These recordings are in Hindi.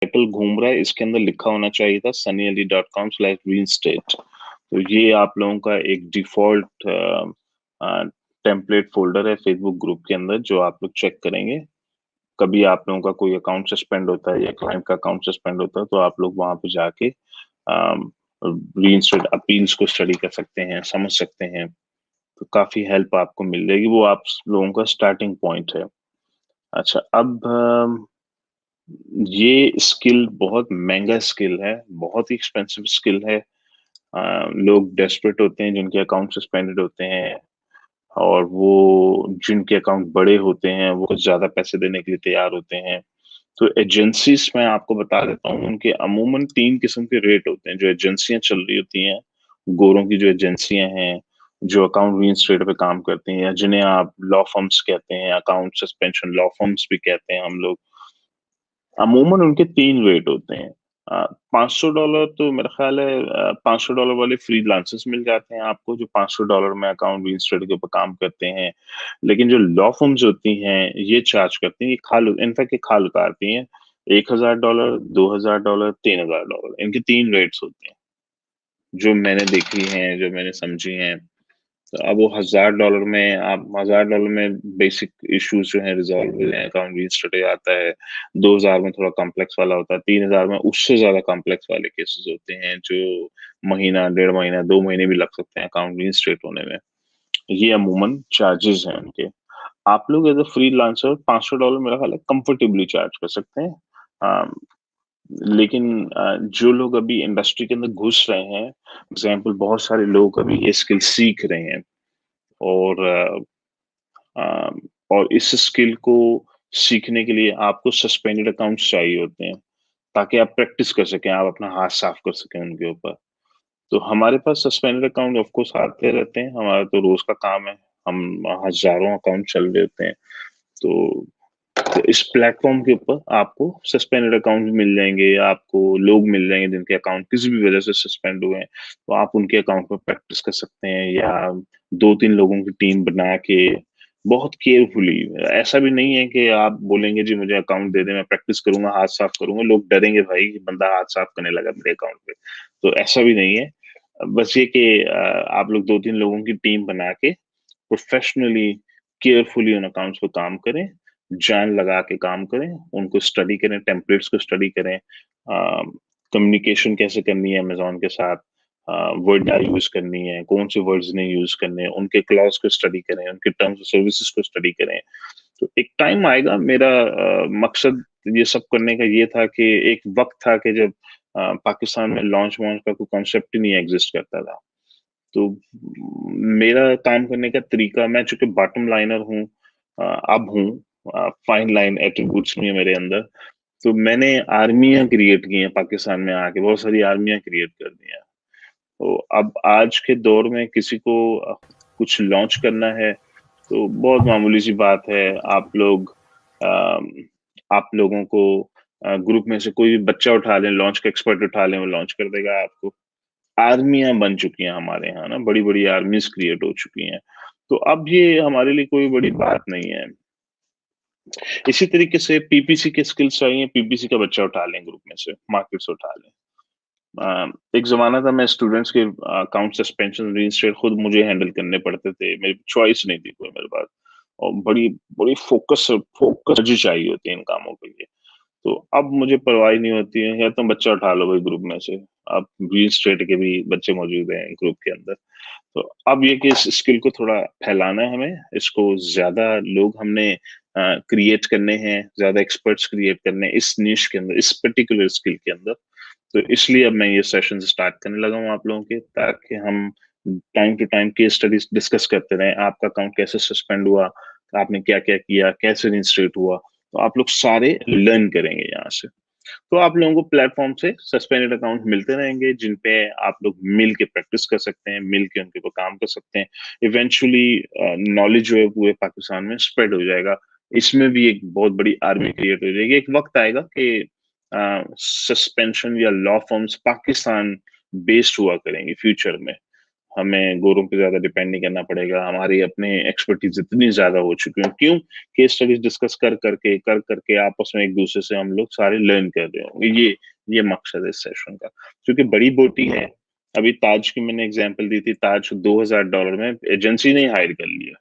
टाइटल घूम रहा है, इसके अंदर लिखा होना चाहिए था sunnyali.com/reinstate। तो ये आप लोगों का एक डिफॉल्ट टेम्पलेट फोल्डर है फेसबुक ग्रुप के अंदर, जो आप लोग चेक करेंगे। कभी आप लोगों का कोई अकाउंट सस्पेंड होता है या क्लाइंट का अकाउंट सस्पेंड होता है, तो आप लोग वहां पे जाके रीइंस्टेट अपील्स को स्टडी कर सकते हैं, समझ सकते हैं। तो काफी हेल्प आपको मिल जाएगी, वो आप लोगों का स्टार्टिंग पॉइंट है। अच्छा, अब ये स्किल बहुत महंगा स्किल है, बहुत ही एक्सपेंसिव स्किल है। लोग डेस्परेट होते हैं जिनके अकाउंट सस्पेंडेड होते हैं, और वो जिनके अकाउंट बड़े होते हैं वो कुछ ज्यादा पैसे देने के लिए तैयार होते हैं। तो एजेंसीज में आपको बता देता हूँ, उनके अमूमन 3 किस्म के रेट होते हैं। जो एजेंसियां चल रही होती हैं, गोरों की जो एजेंसियां हैं, जो अकाउंट रीइंस्टेट पे काम करती हैं, या जिन्हें आप लॉ फर्म्स कहते हैं, अकाउंट सस्पेंशन लॉ फर्म्स भी कहते हैं हम लोग, अमूमन उनके 3 रेट होते हैं। $500 तो मेरा ख्याल है, $500 वाले फ्रीलांसर्स मिल जाते हैं आपको, जो $500 में अकाउंट रीइंस्टेट के ऊपर काम करते हैं। लेकिन जो लॉ फर्म्स होती हैं, ये चार्ज करती हैं, ये खाल इनफैक्ट ये खाल उतारती हैं। $1000, $2000, $3000, इनके 3 रेट्स होते हैं, जो मैंने देखी हैं, जो मैंने समझी हैं। तो अब वो $1000 में बेसिक इश्यूज जो है रिजॉल्व हो जाए, अकाउंट रीस्टार्ट हो जाता है। 2000 में थोड़ा कॉम्प्लेक्स वाला होता है, 3000 में उससे ज्यादा कॉम्प्लेक्स वाले केसेस होते हैं, जो महीना, 1.5 महीना, 2 महीने भी लग सकते हैं अकाउंट रीस्टेट होने में। ये अमूमन चार्जेस हैं उनके। आप लोग एज अ फ्रीलांसर $500 मेरा ख्याल है कंफर्टेबली चार्ज कर सकते हैं। लेकिन जो लोग अभी इंडस्ट्री के अंदर घुस रहे हैं, एग्जाम्पल बहुत सारे लोग अभी ये स्किल सीख रहे हैं, और इस स्किल को सीखने के लिए आपको सस्पेंडेड अकाउंट्स चाहिए होते हैं, ताकि आप प्रैक्टिस कर सकें, आप अपना हाथ साफ कर सकें उनके ऊपर। तो हमारे पास सस्पेंडेड अकाउंट ऑफ कोर्स आते रहते हैं, हमारा तो रोज का काम है, हम हजारों अकाउंट चल रहे होते हैं। तो इस प्लेटफॉर्म के ऊपर आपको सस्पेंडेड अकाउंट मिल जाएंगे, आपको लोग मिल जाएंगे जिनके अकाउंट किसी भी वजह से सस्पेंड हुए हैं, तो आप उनके अकाउंट पर प्रैक्टिस कर सकते हैं, या 2-3 लोगों की टीम बना के बहुत केयरफुली। ऐसा भी नहीं है कि आप बोलेंगे जी मुझे अकाउंट दे दे, मैं प्रैक्टिस करूंगा, हाथ साफ करूंगा, लोग डरेंगे भाई कि बंदा हाथ साफ करने लगा मेरे अकाउंट पे। तो ऐसा भी नहीं है। बस ये कि आप लोग 2-3 लोगों की टीम बना के प्रोफेशनली, केयरफुली उन अकाउंट्स पे काम करें, जान लगा के काम करें, उनको स्टडी करें, टेम्पलेट्स को स्टडी करें, कम्युनिकेशन कैसे करनी है अमेजोन के साथ, वर्ड यूज करनी है, कौन से वर्ड्स नहीं यूज करने हैं, उनके क्लॉज को स्टडी करें, उनके टर्म्स ऑफ सर्विसेज को स्टडी करें। तो एक टाइम आएगा, मेरा मकसद ये सब करने का ये था कि एक वक्त था कि जब पाकिस्तान में लॉन्च वॉन्च का कोई कॉन्सेप्ट ही नहीं एग्जिस्ट करता था। तो मेरा काम करने का तरीका, मैं चूंकि बॉटम लाइनर हूँ, अब हूँ, फाइन लाइन एट्रीब्यूट्स नहीं है मेरे अंदर। तो मैंने आर्मियां क्रिएट की हैं पाकिस्तान में आके, बहुत सारी आर्मियां क्रिएट कर दी हैं। तो अब आज के दौर में किसी को कुछ लॉन्च करना है, तो बहुत मामूली सी बात है। अम, आप लोगों को ग्रुप में से कोई भी बच्चा उठा लें, लॉन्च का एक्सपर्ट उठा लें, वो लॉन्च कर देगा आपको। आर्मियां बन चुकी हैं हमारे यहाँ ना, बड़ी बड़ी आर्मीज क्रिएट हो चुकी हैं। तो अब ये हमारे लिए कोई बड़ी बात नहीं है। इसी तरीके से पीपीसी के स्किल्स चाहिए, पीपीसी का बच्चा उठा लें ग्रुप में से, मार्केट से उठा लें। एक जमाना था मैं स्टूडेंट्स के अकाउंट सस्पेंशन रीइंस्टेट खुद मुझे हैंडल करने पड़ते थे, मेरी चॉइस नहीं थी कोई मेरे पास। और बड़ी बड़ी फोकस फोकस चाहिए होती है इन कामों के लिए। तो अब मुझे परवाह नहीं होती है, या तुम बच्चा उठा लो भाई ग्रुप में से। अब रीइंस्टेट के भी बच्चे मौजूद हैं ग्रुप के अंदर। तो अब ये कि इस स्किल को थोड़ा फैलाना है हमें, इसको ज्यादा लोग हमने क्रिएट करने हैं, ज्यादा एक्सपर्ट्स क्रिएट करने हैं इस निश के अंदर, इस पर्टिकुलर स्किल के अंदर। तो इसलिए अब मैं ये सेशन स्टार्ट करने लगा हूँ आप लोगों के, ताकि हम time to time case studies discuss करते रहें। आपका अकाउंट कैसे सस्पेंड हुआ, आपने क्या क्या किया, कैसे रिइंस्टेट हुआ, तो आप लोग सारे लर्न करेंगे यहाँ से। तो आप लोगों को प्लेटफॉर्म से सस्पेंडेड अकाउंट मिलते रहेंगे, जिन पे आप लोग मिल के प्रैक्टिस कर सकते हैं, मिल के उनके ऊपर काम कर सकते हैं। इवेंचुअली नॉलेज जो है पूरे पाकिस्तान में स्प्रेड हो जाएगा। इसमें भी एक बहुत बड़ी आर्मी क्रिएट हो जाएगी। एक वक्त आएगा कि सस्पेंशन या लॉ फर्म्स पाकिस्तान बेस्ड हुआ करेंगे फ्यूचर में। हमें गोरों पे ज़्यादा डिपेंड नहीं करना पड़ेगा, हमारी अपनी एक्सपर्टीज़ इतनी ज़्यादा हो चुकी है। क्यों? केस स्टडीज़ डिस्कस कर करके आपस में एक-दूसरे से हम लोग सारे लर्न कर रहे होंगे। ये मकसद है इस सेशन का। क्योंकि बड़ी बोटी है, अभी ताज की मैंने एग्ज़ाम्पल दी थी, ताज $2000 में एजेंसी ने ही हायर कर लिया।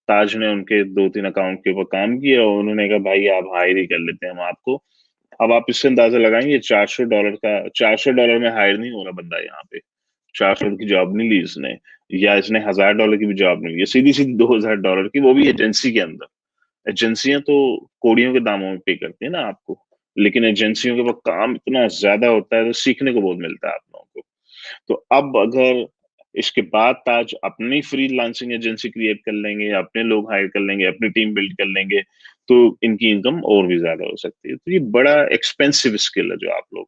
ताज ने उनके 2-3 अकाउंट के ऊपर काम किया और उन्होंने कहा भाई आप हायर ही कर लेते हैं हम आपको। अब आप इससे अंदाज़ा लगाएँगे $400 में हायर नहीं हो रहा बंदा यहाँ पे। $400 की जॉब नहीं ली इसने, या इसने $1000 की भी जॉब नहीं ली है, सीधी-सीधी $2000 की, वो भी एजेंसी के अंदर। एजेंसियाँ तो कौड़ियों के दामों में पे करती है ना आपको, लेकिन एजेंसियों के पास काम इतना ज़्यादा होता है तो सीखने को बहुत मिलता है आप लोगों को। तो अब अगर इसके बाद ताज अपनी फ्रीलांसिंग एजेंसी क्रिएट कर लेंगे, अपने लोग हायर कर लेंगे, अपनी टीम बिल्ड कर लेंगे, तो इनकी इनकम और भी ज़्यादा हो सकती है। तो ये बड़ा एक्सपेंसिव स्किल है जो आप लोग